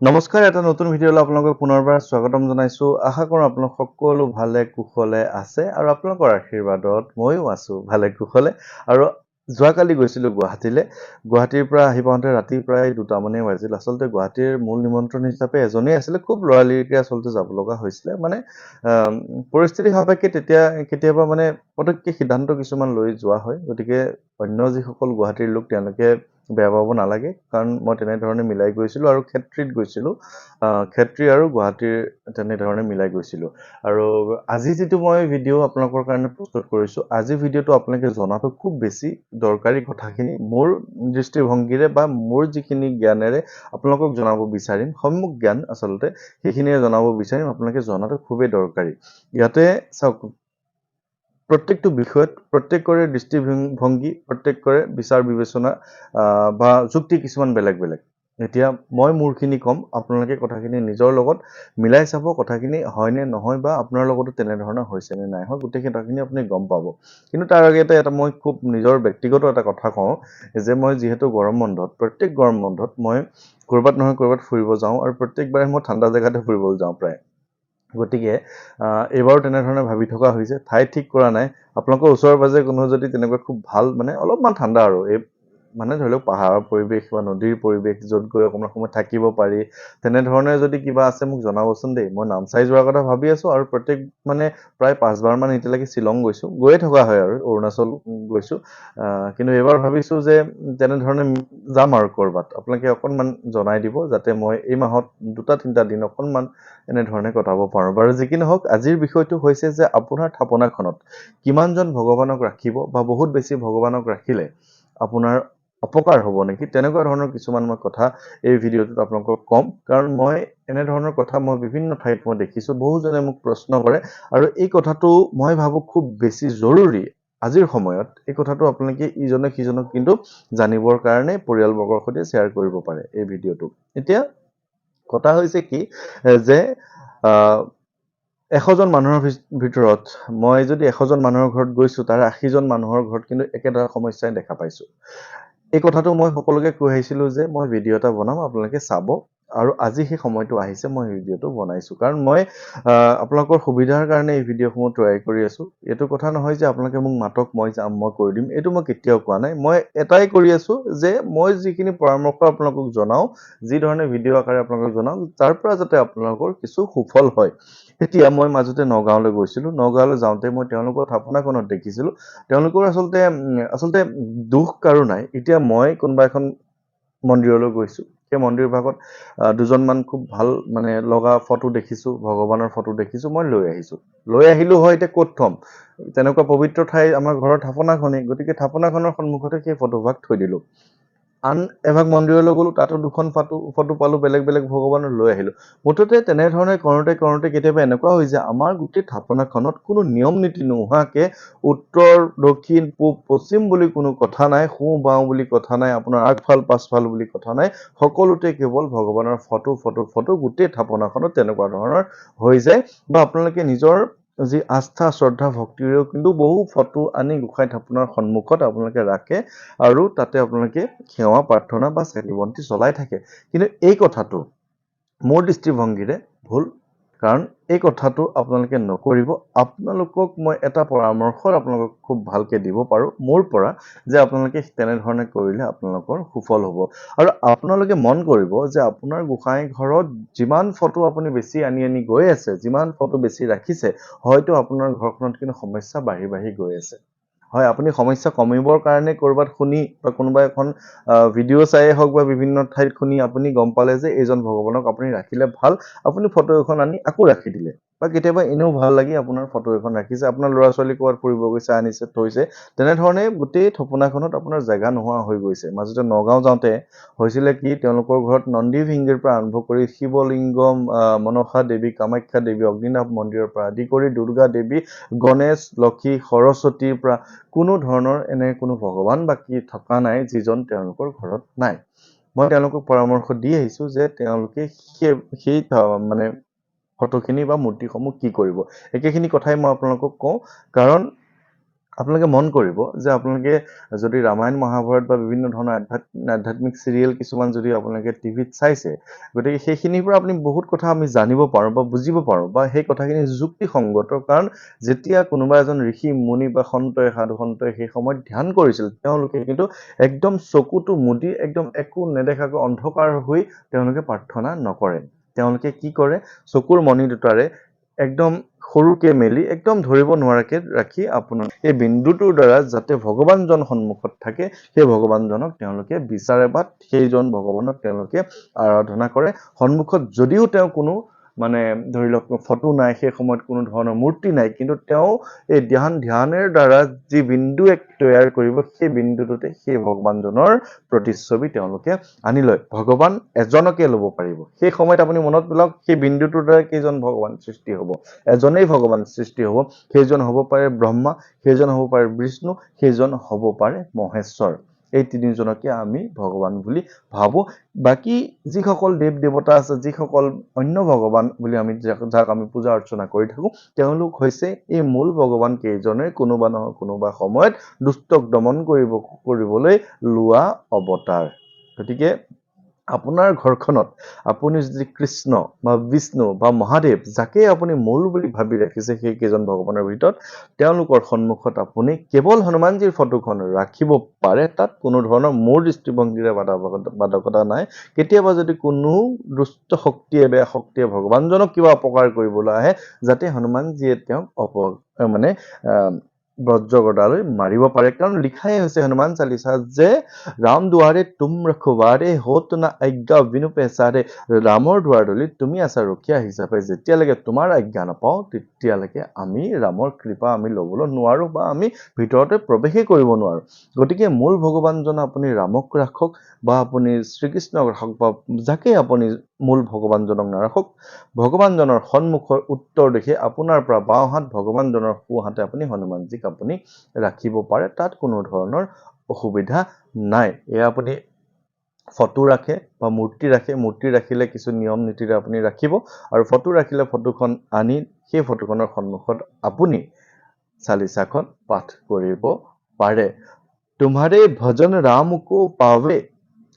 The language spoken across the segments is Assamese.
নমস্কাৰ, এটা নতুন ভিডিঅ'লৈ আপোনালোকক পুনৰবাৰ স্বাগতম জনাইছোঁ। আশা কৰোঁ আপোনালোক সকলো ভালে কুশলে আছে আৰু আপোনালোকৰ আশীৰ্বাদত ময়ো আছোঁ ভালে কুশলে। আৰু যোৱাকালি গৈছিলোঁ গুৱাহাটীলৈ। গুৱাহাটীৰ পৰা আহি পাওঁতে ৰাতি প্ৰায় 2টামানেই বাজিল। আচলতে গুৱাহাটীৰ মূল নিমন্ত্ৰণ হিচাপে এজনেই আছিলে, খুব লৰালৰিকৈ আচলতে যাব লগা হৈছিলে। মানে পৰিস্থিতি সাপেক্ষে কেতিয়াবা মানে পটককৈ সিদ্ধান্ত কিছুমান লৈ যোৱা হয়। গতিকে অন্য যিসকল গুৱাহাটীৰ লোক তেওঁলোকে বেয়া পাব নালাগে, কাৰণ মই তেনেধৰণে মিলাই গৈছিলোঁ আৰু ক্ষেত্ৰীত গৈছিলোঁ। ক্ষেত্ৰী আৰু গুৱাহাটীৰ তেনেধৰণে মিলাই গৈছিলোঁ। আৰু আজি যিটো মই ভিডিঅ' আপোনালোকৰ কাৰণে প্ৰস্তুত কৰিছোঁ, আজিৰ ভিডিঅ'টো আপোনালোকে জনাটো খুব বেছি দৰকাৰী কথাখিনি মোৰ দৃষ্টিভংগীৰে বা মোৰ যিখিনি জ্ঞানেৰে আপোনালোকক জনাব বিচাৰিম, সম্যক জ্ঞান আচলতে সেইখিনিয়ে জনাব বিচাৰিম। আপোনালোকে জনাটো খুবেই দৰকাৰী। ইয়াতে চাওক, প্ৰত্যেকটো বিষয়ত প্ৰত্যেকৰে দৃষ্টিভংগী, প্ৰত্যেকৰে বিচাৰ বিবেচনা বা যুক্তি কিছুমান বেলেগ বেলেগ। এতিয়া মই মোৰখিনি ক'ম, আপোনালোকে কথাখিনি নিজৰ লগত মিলাই চাব, কথাখিনি হয়নে নহয় বা আপোনাৰ লগতো তেনেধৰণৰ হৈছে নে নাই হয়, গোটেই কথাখিনি আপুনি গম পাব। কিন্তু তাৰ আগতে মই খুব নিজৰ ব্যক্তিগত এটা কথা কওঁ যে মই যিহেতু প্ৰত্যেক গৰম বন্ধত মই ক'ৰবাত নহয় ক'ৰবাত ফুৰিব যাওঁ, আৰু প্ৰত্যেকবাৰে মই ঠাণ্ডা জেগাতে ফুৰিবলৈ যাওঁ প্ৰায়। গতিকে এইবাৰো তেনেধৰণে ভাবি থকা হৈছে, ঠাই ঠিক কৰা নাই। আপোনালোকৰ ওচৰে পাজৰে কোনো যদি তেনেকুৱা খুব ভাল মানে অলপমান ঠাণ্ডা আৰু এই মানে ধৰি লওক পাহাৰৰ পৰিৱেশ বা নদীৰ পৰিৱেশ, য'ত গৈ অকণমান সময় থাকিব পাৰি, তেনেধৰণে যদি কিবা আছে মোক জনাবচোন দেই। মই নামচাই যোৱাৰ কথা ভাবি আছোঁ, আৰু প্ৰায় 5বাৰমান এতিয়ালৈকে শ্বিলং গৈছোঁ, গৈয়ে থকা হয়, আৰু অৰুণাচল গৈছোঁ। কিন্তু এইবাৰ ভাবিছোঁ যে তেনেধৰণে যাম আৰু ক'ৰবাত। আপোনালোকে অকণমান জনাই দিব, যাতে মই এই মাহত 2-3টা দিন অকণমান এনেধৰণে কটাব পাৰোঁ। বাৰু যি কি নহওক, আজিৰ বিষয়টো হৈছে যে আপোনাৰ থাপনাখনত কিমানজন ভগৱানক ৰাখিব, বা বহুত বেছি ভগৱানক ৰাখিলে আপোনাৰ অপকাৰ হ'ব নেকি, তেনেকুৱা ধৰণৰ কিছুমান মই কথা এই ভিডিঅ'টোত আপোনালোকক ক'ম। কাৰণ মই এনেধৰণৰ কথা বিভিন্ন ঠাইত মই দেখিছোঁ, বহুজনে মোক প্ৰশ্ন কৰে, আৰু এই কথাটো মই ভাবোঁ খুব বেছি জৰুৰী আজিৰ সময়ত। এই কথাটো আপোনালোকে ইজনে সিজনক কিন্তু জানিবৰ কাৰণে পৰিয়ালবৰ্গৰ সৈতে শ্বেয়াৰ কৰিব পাৰে এই ভিডিঅ'টো। এতিয়া কথা হৈছে কি যে 100জন মানুহৰ ভিতৰত মই যদি 100জন মানুহৰ ঘৰত গৈছোঁ, তাৰে 80জন মানুহৰ ঘৰত কিন্তু একেটা সমস্যাই দেখা পাইছোঁ। এই কথাটো মই সকলোকে কৈ আহিছিলোঁ যে মই ভিডিঅ' এটা বনাম, আপোনালোকে চাব, আৰু আজি সেই সময়টো আহিছে, মই ভিডিঅ'টো বনাইছোঁ। কাৰণ মই আপোনালোকৰ সুবিধাৰ কাৰণে এই ভিডিঅ'সমূহ তৈয়াৰ কৰি আছোঁ। এইটো কথা নহয় যে আপোনালোকে মোক মাতক, মই যাম, মই কৰি দিম, এইটো মই কেতিয়াও কোৱা নাই। মই এটাই কৰি আছোঁ যে মই যিখিনি পৰামৰ্শ আপোনালোকক জনাওঁ, যি ধৰণে ভিডিঅ' আকাৰে আপোনালোকক জনাওঁ, তাৰ পৰা যাতে আপোনালোকৰ কিছু সুফল হয়। এতিয়া মই মাজতে নগাঁৱলৈ গৈছিলোঁ। নগাঁৱলৈ যাওঁতে মই তেওঁলোকৰ থাপনাখনত দেখিছিলোঁ, তেওঁলোকৰ আচলতে দোষ কাৰো নাই। এতিয়া মই কোনোবা এখন মন্দিৰলৈ গৈছোঁ, সেই মন্দিৰ ভাগত দুজনমান খুব ভাল মানে লগা ফটো দেখিছোঁ, ভগৱানৰ ফটো দেখিছোঁ, মই লৈ আহিলোঁ হয়। এতিয়া ক'ত থ'ম? তেনেকুৱা পবিত্ৰ ঠাই আমাৰ ঘৰৰ থাপনাখনেই। গতিকে থাপনাখনৰ সন্মুখতে সেই ফটোভাগ থৈ দিলোঁ। আন এভাগ মন্দিৰলৈ গ'লোঁ, তাতো দুখন ফটো পালোঁ, বেলেগ বেলেগ ভগৱানৰ, লৈ আহিলোঁ। মুঠতে তেনেধৰণে কৰোঁতে কেতিয়াবা এনেকুৱা হৈ যায়, আমাৰ গোটেই থাপনাখনত কোনো নিয়ম নীতি নোহোৱাকৈ উত্তৰ, দক্ষিণ, পূব, পশ্চিম বুলি কোনো কথা নাই, সোঁ বাওঁ বুলি কথা নাই, আপোনাৰ আগফাল পাছফাল বুলি কথা নাই, সকলোতে কেৱল ভগৱানৰ ফটো গোটেই থাপনাখনত তেনেকুৱা ধৰণৰ হৈ যায়। বা আপোনালোকে নিজৰ যি আস্থা, শ্ৰদ্ধা, ভক্তিৰেও কিন্তু বহু ফটো আনি গোঁসাই থাপনাৰ সন্মুখত আপোনালোকে ৰাখে, আৰু তাতে আপোনালোকে সেৱা প্ৰাৰ্থনা বা চাকি বন্তি জ্বলাই থাকে। কিন্তু এই কথাটো মোৰ দৃষ্টিভংগীৰে ভুল, কাৰণ এই কথাটো আপোনালোকে নকৰিব। আপোনালোকক মই এটা পৰামৰ্শ আপোনালোকক খুব ভালকৈ দিব পাৰোঁ মোৰ পৰা, যে আপোনালোকে তেনেধৰণে কৰিলে আপোনালোকৰ সুফল হ'ব। আৰু আপোনালোকে মন কৰিব যে আপোনাৰ গোঁসাই ঘৰত যিমান ফটো আপুনি বেছি আনি গৈ আছে, যিমান ফটো বেছি ৰাখিছে, হয়তো আপোনাৰ ঘৰখনত কিন্তু সমস্যা বাঢ়ি গৈ আছে। হয়, আপুনি সমস্যা কমিবৰ কাৰণে ক'ৰবাত শুনি বা কোনোবা এখন ভিডিঅ' চায়েই হওক বা বিভিন্ন ঠাইত শুনি আপুনি গম পালে যে এইজন ভগৱানক আপুনি ৰাখিলে ভাল, আপুনি ফটো এখন আনি আকৌ ৰাখি দিলে। বা কেতিয়াবা এনেও ভাল লাগি আপোনাৰ ফটো এখন ৰাখিছে, আপোনাৰ ল'ৰা ছোৱালী ক'ৰবাত ফুৰিব গৈছে, আনিছে, থৈছে, তেনেধৰণে গোটেই থপনাখনত আপোনাৰ জেগা নোহোৱা হৈ গৈছে। মাজতে নগাঁও যাওঁতে হৈছিলে কি, তেওঁলোকৰ ঘৰত নন্দী ভিংগিৰ পৰা আৰম্ভ কৰি শিৱলিংগম, মনসা দেৱী, কামাখ্যা দেৱী, অগ্নিনাভ মন্দিৰৰ পৰা আদি কৰি দুৰ্গা দেৱী, গণেশ, লক্ষী, সৰস্বতীৰ পৰা কোনো ধৰণৰ এনে কোনো ভগৱান বাকী থকা নাই যিজন তেওঁলোকৰ ঘৰত নাই। মই তেওঁলোকক পৰামৰ্শ দি আহিছোঁ যে তেওঁলোকে সেই মানে ফটোখিনি বা মূৰ্তিসমূহ কি কৰিব। একেখিনি কথাই মই আপোনালোকক কওঁ, কাৰণ আপোনালোকে মন কৰিব যে আপোনালোকে যদি ৰামায়ণ মহাভাৰত বা বিভিন্ন ধৰণৰ আধ্যাত্মিক চিৰিয়েল কিছুমান যদি আপোনালোকে টিভিত চাইছে, গতিকে সেইখিনিৰ পৰা আপুনি বহুত কথা আমি জানিব পাৰোঁ বা বুজিব পাৰোঁ বা সেই কথাখিনি যুক্তিসংগত। কাৰণ যেতিয়া কোনোবা এজন ঋষি মুনি বা সন্তই সাধু সন্তই সেই সময়ত ধ্যান কৰিছিল, তেওঁলোকে কিন্তু একদম চকুটো মুদি একদম একো নেদেখাকৈ অন্ধকাৰ হৈ তেওঁলোকে প্ৰাৰ্থনা নকৰে। তেওঁলোকে কি কৰে, চকুৰ মণি দুটাৰে একদম সৰুকে মেলি একদম ধৰিব নোৱাৰাকে ৰাখি আপোনাৰ এই বিন্দুটোৰ দ্বাৰা যাতে ভগৱানজন সন্মুখত থাকে, সেই ভগৱানজনক তেওঁলোকে বিচাৰে বা সেইজন ভগৱানক তেওঁলোকে আৰাধনা কৰে। সন্মুখত যদিও তেওঁ কোনো মানে ধৰি লওক ফটো নাই, সেই সময়ত কোনো ধৰণৰ মূৰ্তি নাই, কিন্তু তেওঁ এই ধ্যানৰ দ্বাৰা যি বিন্দু এক তৈয়াৰ কৰিব, সেই বিন্দুটোতে সেই ভগৱানজনৰ প্ৰতিচ্ছবি তেওঁলোকে আনি লয়। ভগৱান এজনকে ল'ব পাৰিব। সেই সময়ত আপুনি মনত পেলাওক, সেই বিন্দুটোৰ দ্বাৰা কেইজন ভগৱান সৃষ্টি হ'ব? এজনেই ভগৱান সৃষ্টি হ'ব। সেইজন হ'ব পাৰে ব্ৰহ্মা, সেইজন হ'ব পাৰে বিষ্ণু, সেইজন হ'ব পাৰে মহেশ্বৰ। এই তিনিজনকে আমি ভগৱান বুলি ভাবোঁ। বাকী যিসকল দেৱ দেৱতা আছে, যিসকল অন্য ভগৱান বুলি আমি যাক আমি পূজা অৰ্চনা কৰি থাকোঁ, তেওঁলোক হৈছে এই মূল ভগৱান কেইজনে কোনোবা নহয় কোনোবা সময়ত দুষ্টক দমন কৰিবলৈ লোৱা অৱতাৰ। গতিকে আপোনাৰ ঘৰখনত আপুনি যদি কৃষ্ণ বা বিষ্ণু বা মহাদেৱ যাকে আপুনি মূল বুলি ভাবি ৰাখিছে সেই কেইজন ভগৱানৰ ভিতৰত, তেওঁলোকৰ সন্মুখত আপুনি কেৱল হনুমানজীৰ ফটোখন ৰাখিব পাৰে। তাত কোনো ধৰণৰ মোৰ দৃষ্টিভংগীৰে বাধকতা নাই। কেতিয়াবা যদি কোনো দুষ্ট শক্তিয়ে, বেয়া শক্তিয়ে ভগৱানজনক কিবা অপকাৰ কৰিবলৈ আহে, যাতে হনুমানজীয়ে তেওঁক বজ্ৰগদালৈ মাৰিব পাৰে। কাৰণ লিখাই হৈছে হনুমান চালিচা যে ৰাম দুৱাৰে তুম ৰখবাৰে হত না আজ্ঞা বিনু পেচাৰে। ৰামৰ দুৱাৰদলিত তুমি আছা ৰখীয়া হিচাপে, যেতিয়ালৈকে তোমাৰ আজ্ঞা নাপাওঁ তেতিয়ালৈকে আমি ৰামৰ কৃপা আমি ল'বলৈ নোৱাৰোঁ বা আমি ভিতৰতে প্ৰৱেশেই কৰিব নোৱাৰোঁ। গতিকে মূল ভগৱানজন আপুনি ৰামক ৰাখক বা আপুনি শ্ৰীকৃষ্ণক ৰাখক বা যাকে আপুনি মূল ভগৱানজনক নাৰাখক, ভগৱানজনৰ সন্মুখৰ উত্তৰ দিশে আপোনাৰ পৰা বাওঁ হাত, ভগৱানজনৰ সোঁ হাতে আপুনি হনুমানজীক আপুনি ৰাখিব পাৰে। তাত কোনো ধৰণৰ অসুবিধা নাই। এয়া আপুনি ফটো ৰাখে বা মূৰ্তি ৰাখে, মূৰ্তি ৰাখিলে কিছু নিয়ম নীতিৰে আপুনি ৰাখিব, আৰু ফটো ৰাখিলে ফটোখন আনি সেই ফটোখনৰ সন্মুখত আপুনি চালিচাখন পাঠ কৰিব পাৰে। তোমাৰে ভজন ৰাম কো পাৱে,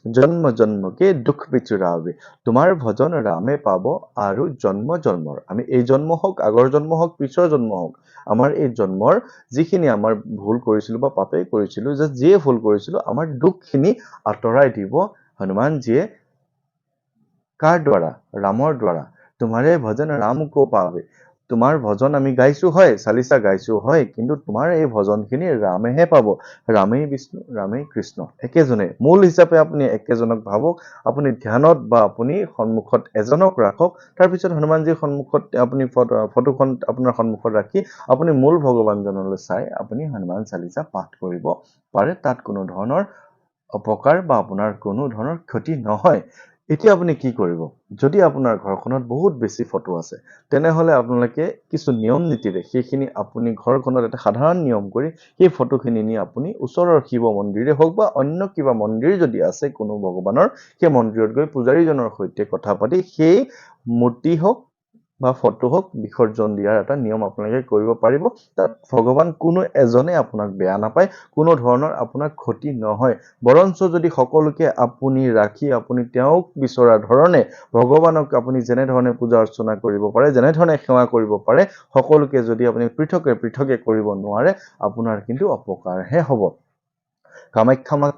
জন্ম জন্মকে দুখ বিচুৰাবে। তোমাৰ ভজন ৰামে পাব আৰু জন্ম জন্মৰ, আমি এই জন্ম হওক, আগৰ জন্ম হওক, পিছৰ জন্ম হওক, আমাৰ এই জন্মৰ যিখিনি আমাৰ ভুল কৰিছিলোঁ বা পাপে কৰিছিলোঁ, যে যিয়ে ভুল কৰিছিলোঁ, আমাৰ দুখখিনি আঁতৰাই দিব হনুমানজীয়ে। কাৰ দ্বাৰা? ৰামৰ দ্বাৰা। তোমাৰে ভজন ৰাম কো পাৱে। তোমাৰ ভজন আমি গাইছো হয়, চালিচা গাইছো হয়, কিন্তু তোমাৰ এই ভজনখিনি ৰামেহে পাব। ৰামেই বিষ্ণু, ৰামেই কৃষ্ণ, একেজনে। মূল হিচাপে আপুনি একেজনক ভাবক। আপুনি ধ্যানত বা আপুনি সন্মুখত এজনক ৰাখক, তাৰপিছত হনুমানজীৰ সন্মুখত আপুনি ফটোখন আপোনাৰ সন্মুখত ৰাখি আপুনি মূল ভগৱানজনলৈ চাই আপুনি হনুমান চালিচা পাঠ কৰিব পাৰে। তাত কোনো ধৰণৰ অপকাৰ বা আপোনাৰ কোনো ধৰণৰ ক্ষতি নহয়। এতিয়া আপুনি কি কৰিব? যদি আপোনাৰ ঘৰখনত বহুত বেছি ফটো আছে, তেনেহ'লে আপোনালোকে কিছু নিয়ম নীতিৰে সেইখিনি আপুনি ঘৰখনত এটা সাধাৰণ নিয়ম কৰি সেই ফটোখিনি নি আপুনি ওচৰৰ শিৱ মন্দিৰে হওক বা অন্য কিবা মন্দিৰ যদি আছে কোনো ভগৱানৰ, সেই মন্দিৰত গৈ পূজাৰীজনৰ সৈতে কথা পাতি সেই মূৰ্তি হওক বা ফটো হওক বিসৰ্জন দিয়াৰ এটা নিয়ম আপোনালোকে কৰিব পাৰিব। তাত ভগৱান কোনো এজনে আপোনাক বেয়া নাপায়, কোনো ধৰণৰ আপোনাৰ ক্ষতি নহয়। বৰঞ্চ যদি সকলোকে আপুনি ৰাখি আপুনি তেওঁক বিচৰা ধৰণে ভগৱানক আপুনি যেনেধৰণে পূজা অৰ্চনা কৰিব পাৰে, যেনেধৰণে সেৱা কৰিব পাৰে, সকলোকে যদি আপুনি পৃথকে পৃথকে কৰিব নোৱাৰে, আপোনাৰ কিন্তু অপকাৰহে হ'ব। কামাখ্যা মাক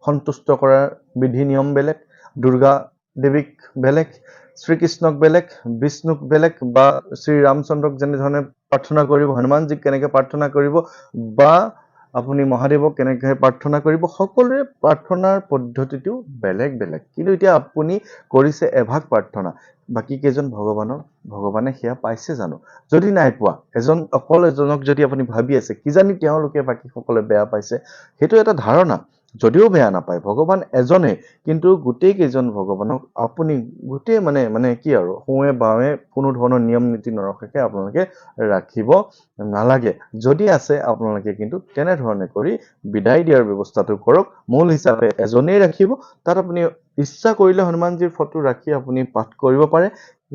সন্তুষ্ট কৰাৰ বিধি নিয়ম বেলেগ, দুৰ্গা দেৱীক বেলেগ, শ্ৰীকৃষ্ণক বেলেগ, বিষ্ণুক বেলেগ, বা শ্ৰীৰামচন্দ্ৰক যেনেধৰণে প্ৰাৰ্থনা কৰিব, হনুমানজীক কেনেকৈ প্ৰাৰ্থনা কৰিব, বা আপুনি মহাদেৱক কেনেকৈ প্ৰাৰ্থনা কৰিব, সকলোৰে প্ৰাৰ্থনাৰ পদ্ধতিটো বেলেগ বেলেগ। কিন্তু এতিয়া আপুনি কৰিছে এভাগ প্ৰাৰ্থনা, বাকী কেইজন ভগৱানে সেয়া পাইছে জানো? যদি নাই পোৱা, অকল এজনক যদি আপুনি ভাবি আছে কিজানি তেওঁলোকে বাকী সকলে বেয়া পাইছে, সেইটো এটা ধাৰণা। যদিও বেয়া নাপায়, ভগৱান এজনে, কিন্তু গোটেই কেইজন ভগৱানক আপুনি গোটেই মানে কি আৰু সোঁৱে বাৱে কোনো ধৰণৰ নিয়ম নীতি নৰখাকে আপোনালোকে ৰাখিব নালাগে। যদি আছে আপোনালোকে কিন্তু তেনেধৰণে কৰি বিদায় দিয়াৰ ব্যৱস্থাটো কৰক। মূল হিচাপে এজনেই ৰাখিব। তাত আপুনি ইচ্ছা কৰিলে হনুমানজীৰ ফটো ৰাখি আপুনি পাঠ কৰিব পাৰে।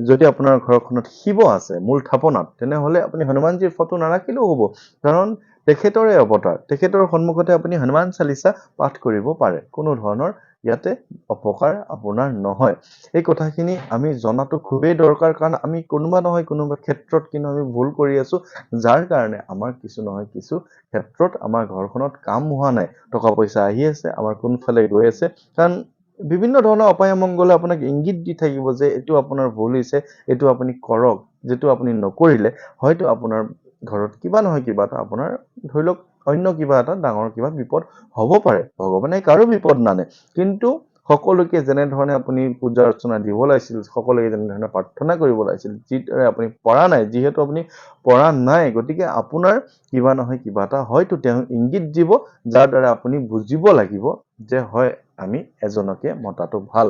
যদি আপোনাৰ ঘৰখনত শিৱ আছে মূল থাপনাত, তেনেহ'লে আপুনি হনুমানজীৰ ফটো নাৰাখিলেও হ'ব, কাৰণ তেখেতৰে অৱতাৰ, তেখেতৰ সন্মুখতে আপুনি হনুমান চালিচা পাঠ কৰিব পাৰে, কোনো ধৰণৰ ইয়াতে অপকাৰ আপোনাৰ নহয়। এই কথাখিনি আমি জনাটো খুবেই দৰকাৰ, কাৰণ আমি কোনোবা নহয় কোনোবা ক্ষেত্ৰত কিন্তু আমি ভুল কৰি আছো, যাৰ কাৰণে আমাৰ কিছু নহয় কিছু ক্ষেত্ৰত আমাৰ ঘৰখনত কাম হোৱা নাই, টকা পইচা আহি আছে, আমাৰ কোনফালে গৈ আছে, কাৰণ বিভিন্ন ধৰণৰ অপায় অমংগলে আপোনাক ইংগিত দি থাকিব যে এইটো আপোনাৰ ভুল হৈছে, এইটো আপুনি কৰক, যিটো আপুনি নকৰিলে হয়তো আপোনাৰ ঘৰত কিবা নহয় কিবা এটা আপোনাৰ ধৰি লওক অন্য কিবা এটা ডাঙৰ কিবা বিপদ হ'ব পাৰে। ভগৱানে কাৰো বিপদ নানে, কিন্তু সকলোকে যেনেধৰণে আপুনি পূজা অৰ্চনা দিব লাগিছিল, সকলোকে যেনেধৰণে প্ৰাৰ্থনা কৰিব লাগিছিল, যিদৰে আপুনি পৰা নাই, যিহেতু আপুনি পৰা নাই, গতিকে আপোনাৰ কিবা নহয় কিবা এটা হয়তো তেওঁ ইংগিত দিব, যাৰ দ্বাৰা আপুনি বুজিব লাগিব যে হয় আমি এজনকে মতাটো ভাল।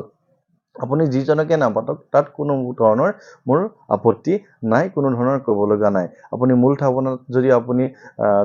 আপুনি যিজনকে নামাতক তাত কোনো ধৰণৰ মোৰ আপত্তি নাই, কোনো ধৰণৰ ক'ব লগা নাই। আপুনি মূল থাপনাত যদি আপুনি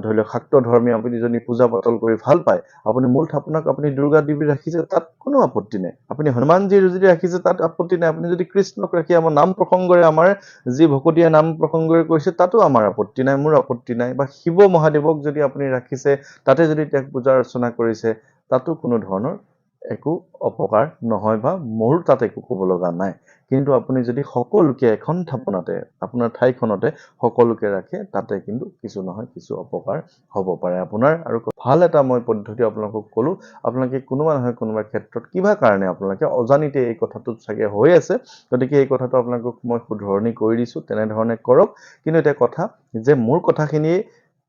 ধৰি লওক শাক্ত ধৰ্মী আপুনি যদি পূজা পাতল কৰি ভাল পায়, আপুনি মূল থাপনাক আপুনি দুৰ্গা দেৱী ৰাখিছে, তাত কোনো আপত্তি নাই। আপুনি হনুমানজী যদি ৰাখিছে তাত আপত্তি নাই। আপুনি যদি কৃষ্ণক ৰাখি আমাৰ নাম প্ৰসংগৰে আমাৰ যি ভকতীয়া নাম প্ৰসংগৰে কৰিছে তাতো আমাৰ আপত্তি নাই, মোৰ আপত্তি নাই। বা শিৱ মহাদেৱক যদি আপুনি ৰাখিছে, তাতে যদি তেওঁক পূজা অৰ্চনা কৰিছে, তাতো কোনো ধৰণৰ একো অপকাৰ নহয় বা মোৰ তাত একো ক'ব লগা নাই। কিন্তু আপুনি যদি সকলোকে এখন থাপনাতে আপোনাৰ ঠাইখনতে সকলোকে ৰাখে, তাতে কিন্তু কিছু নহয় কিছু অপকাৰ হ'ব পাৰে আপোনাৰ। আৰু ভাল এটা মই পদ্ধতি আপোনালোকক ক'লো, আপোনালোকে কোনোবা নহয় কোনোবা ক্ষেত্ৰত কিবা কাৰণে আপোনালোকে অজানিতে এই কথাটো চাগে হৈ আছে, গতিকে এই কথাটো আপোনালোকক মই শুধৰণি কৰি দিছোঁ, তেনেধৰণে কৰক। কিন্তু এটা কথা যে মোৰ কথাখিনি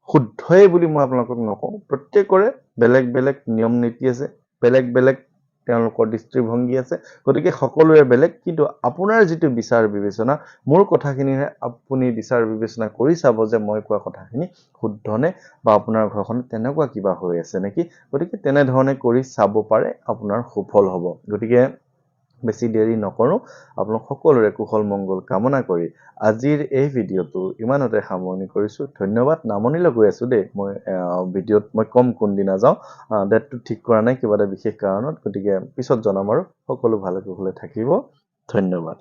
শুদ্ধই বুলি মই আপোনালোকক নকওঁ, প্ৰত্যেকৰে বেলেগ বেলেগ নিয়ম নীতি আছে, বেলেগ বেলেগ তেওঁলোকৰ দৃষ্টিভংগী আছে, গতিকে সকলোৰে বেলেগ। কিন্তু আপোনাৰ যিটো বিচাৰ বিবেচনা, মোৰ কথাখিনিৰে আপুনি বিচাৰ বিবেচনা কৰি চাব যে মই কোৱা কথাখিনি শুদ্ধনে, বা আপোনাৰ ঘৰখনত তেনেকুৱা কিবা হৈ আছে নেকি। গতিকে তেনেধৰণে কৰি চাব পাৰে, আপোনাৰ সুফল হ'ব। গতিকে বেছি দেৰি নকৰোঁ, আপোনালোক সকলোৰে কুশল মংগল কামনা কৰি আজিৰ এই ভিডিঅ'টো ইমানতে সামৰণি কৰিছোঁ। ধন্যবাদ। নামনিলৈ গৈ আছোঁ দেই, মই ভিডিঅ'ত মই কম কোনদিনা যাওঁ, ডেটটো ঠিক কৰা নাই কিবা এটা বিশেষ কাৰণত, গতিকে পিছত জনাম। আৰু সকলো ভালে কুশলে থাকিব। ধন্যবাদ।